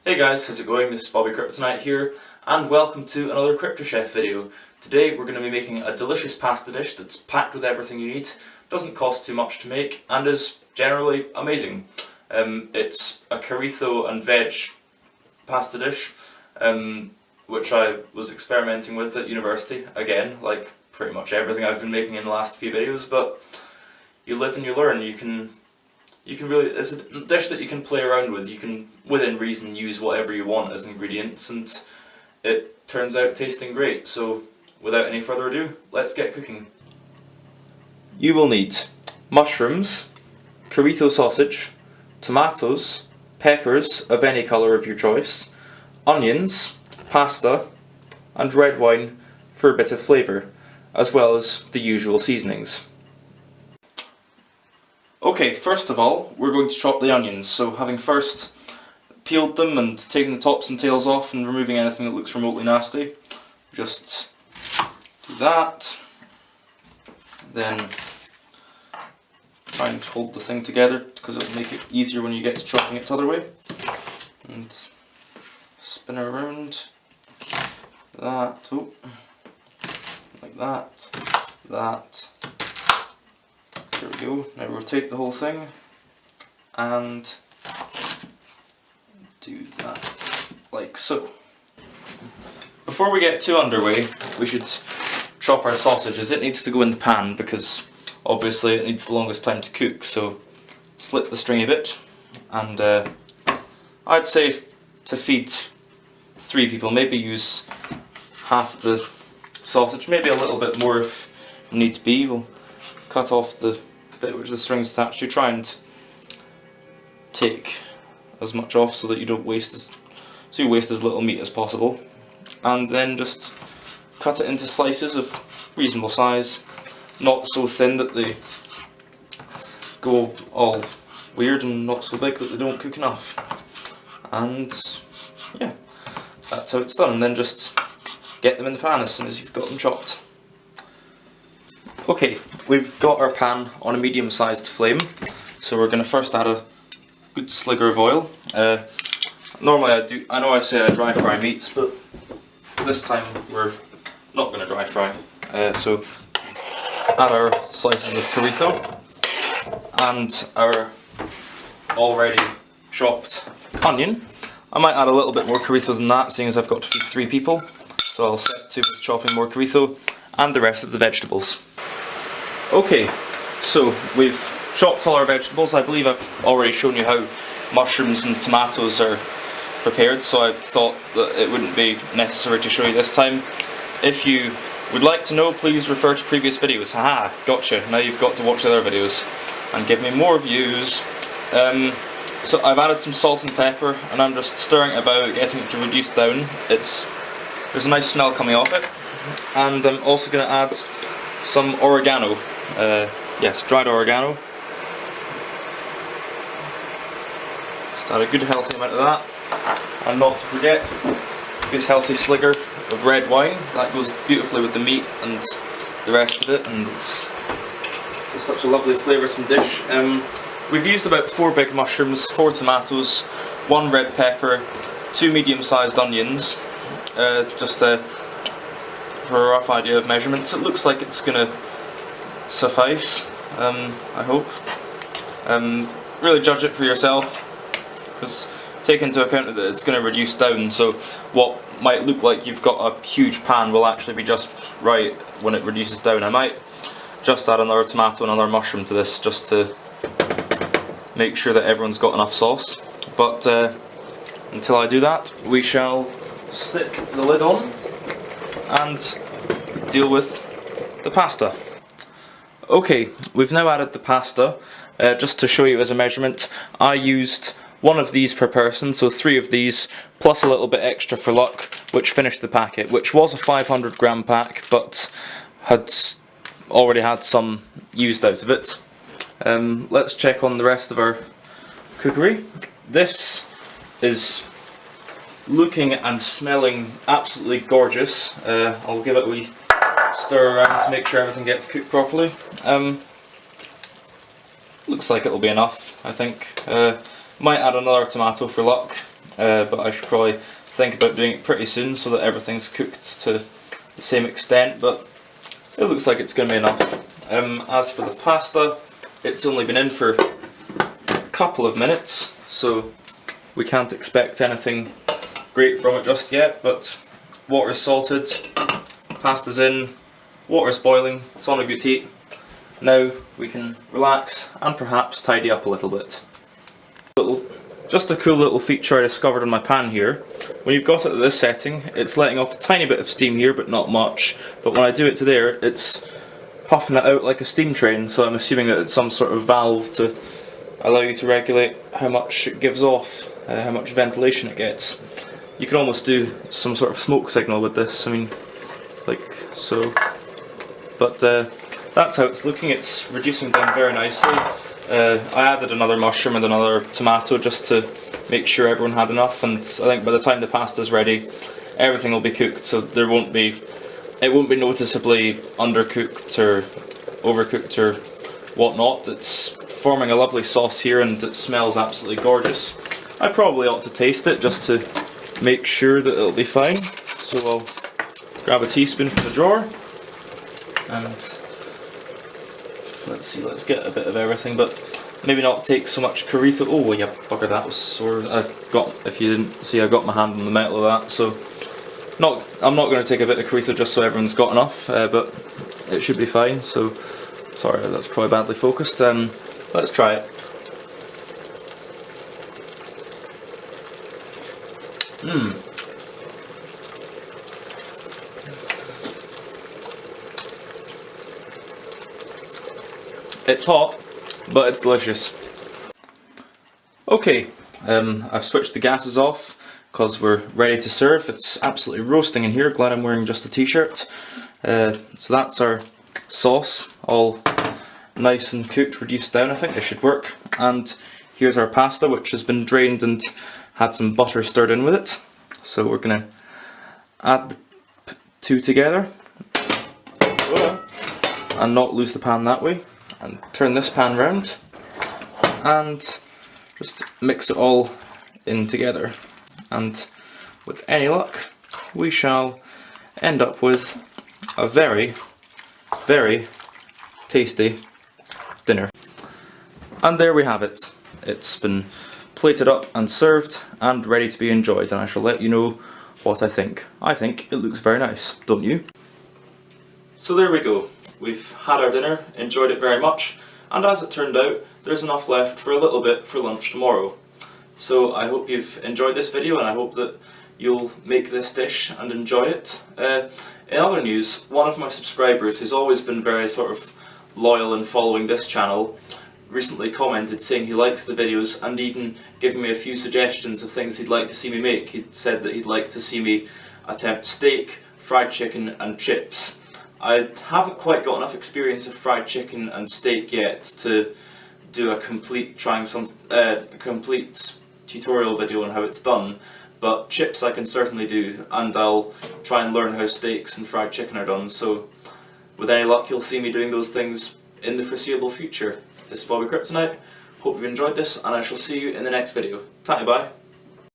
Hey guys, how's it going? This is Bobby Kryptonite here, and welcome to another Crypto Chef video. Today we're going to be making a delicious pasta dish that's packed with everything you need, doesn't cost too much to make, and is generally amazing. It's a Chorizo and Veg pasta dish, which I was experimenting with at university, again, like pretty much everything I've been making in the last few videos, but you live and you learn. You can really, it's a dish that you can play around with. You can, within reason, use whatever you want as ingredients, and it turns out tasting great. So without any further ado, let's get cooking. You will need mushrooms, chorizo sausage, tomatoes, peppers of any colour of your choice, onions, pasta, and red wine for a bit of flavour, as well as the usual seasonings. Okay, first of all, we're going to chop the onions. So having first peeled them and taken the tops and tails off and removing anything that looks remotely nasty, just do that. Then try and hold the thing together because it will make it easier when you get to chopping it the other way. And spin it around. That, oh, like that, that. There we go. Now rotate the whole thing and do that like so. Before we get too underway, we should chop our sausages. It needs to go in the pan because obviously it needs the longest time to cook, so slit the string a bit, and I'd say to feed 3 people, maybe use half the sausage, maybe a little bit more if needs be. We'll cut off the bit which the string's attached to, try and take as much off so that you don't waste as little meat as possible, and then just cut it into slices of reasonable size, not so thin that they go all weird and not so big that they don't cook enough. And yeah, that's how it's done, and then just get them in the pan as soon as you've got them chopped. Okay, we've got our pan on a medium-sized flame, so we're going to first add a good sligger of oil. Normally I know I say I dry fry meats, but this time we're not going to dry fry. So add our slices of chorizo and our already chopped onion. I might add a little bit more chorizo than that, seeing as I've got to feed 3 people, so I'll set to with chopping more chorizo and the rest of the vegetables. Okay, so we've chopped all our vegetables. I believe I've already shown you how mushrooms and tomatoes are prepared, so I thought that it wouldn't be necessary to show you this time. If you would like to know, please refer to previous videos. Haha, gotcha. Now you've got to watch the other videos and give me more views. So I've added some salt and pepper, and I'm just stirring it about, getting it to reduce down. There's a nice smell coming off it. And I'm also going to add some oregano. Yes, dried oregano. Just add a good healthy amount of that. And not to forget, this healthy sligger of red wine. That goes beautifully with the meat and the rest of it, and it's such a lovely flavoursome dish. We've used about 4 big mushrooms, 4 tomatoes, 1 red pepper, 2 medium-sized onions, just for a rough idea of measurements. It looks like it's going to suffice, I hope. Really judge it for yourself, because take into account that it's going to reduce down, so what might look like you've got a huge pan will actually be just right when it reduces down. I might just add another tomato and another mushroom to this just to make sure that everyone's got enough sauce, but until I do that, we shall stick the lid on and deal with the pasta. Okay, we've now added the pasta. Just to show you as a measurement, I used 1 of these per person, so 3 of these, plus a little bit extra for luck, which finished the packet, which was a 500 gram pack, but had already had some used out of it. Let's check on the rest of our cookery. This is looking and smelling absolutely gorgeous. I'll give it a wee stir around to make sure everything gets cooked properly. Looks like it'll be enough, I think. Might add another tomato for luck. but I should probably think about doing it pretty soon so that everything's cooked to the same extent, but it looks like it's going to be enough. As for the pasta, it's only been in for a couple of minutes, so we can't expect anything great from it just yet, but water's salted, pasta's in, water's boiling, it's on a good heat. Now we can relax and perhaps tidy up a little bit. Just a cool little feature I discovered on my pan here. When you've got it at this setting, it's letting off a tiny bit of steam here, but not much. But when I do it to there, it's puffing it out like a steam train, so I'm assuming that it's some sort of valve to allow you to regulate how much it gives off, how much ventilation it gets. You can almost do some sort of smoke signal with this, I mean, like so. But that's how it's looking. It's reducing down very nicely. I added another mushroom and another tomato just to make sure everyone had enough, and I think by the time the pasta's ready, everything will be cooked, so it won't be noticeably undercooked or overcooked or whatnot. It's forming a lovely sauce here and it smells absolutely gorgeous. I probably ought to taste it just to make sure that it'll be fine. So I'll grab a teaspoon from the drawer and let's see, let's get a bit of everything, but maybe not take so much chorizo. Oh yeah, bugger, that was sore. If you didn't see, I got my hand on the metal of that, so I'm not going to take a bit of chorizo just so everyone's got enough, but it should be fine. So, sorry, that's probably badly focused. Let's try it. It's hot, but it's delicious. Okay, I've switched the gases off because we're ready to serve. It's absolutely roasting in here. Glad I'm wearing just a t-shirt. So that's our sauce, all nice and cooked, reduced down. I think this should work. And here's our pasta, which has been drained and had some butter stirred in with it. So we're going to add the two together and not lose the pan that way. And turn this pan round and just mix it all in together, and with any luck we shall end up with a very, very tasty dinner. And there we have it. It's been plated up and served and ready to be enjoyed, and I shall let you know what I think. I think it looks very nice, don't you? So there we go. We've had our dinner, enjoyed it very much, and as it turned out, there's enough left for a little bit for lunch tomorrow. So I hope you've enjoyed this video, and I hope that you'll make this dish and enjoy it. In other news, one of my subscribers, who's always been very sort of loyal in following this channel, recently commented saying he likes the videos and even given me a few suggestions of things he'd like to see me make. He'd said that he'd like to see me attempt steak, fried chicken and chips. I haven't quite got enough experience of fried chicken and steak yet to do a complete complete tutorial video on how it's done, but chips I can certainly do, and I'll try and learn how steaks and fried chicken are done, so with any luck you'll see me doing those things in the foreseeable future. This is Bobby Kryptonite, hope you've enjoyed this, and I shall see you in the next video. Ta-bye.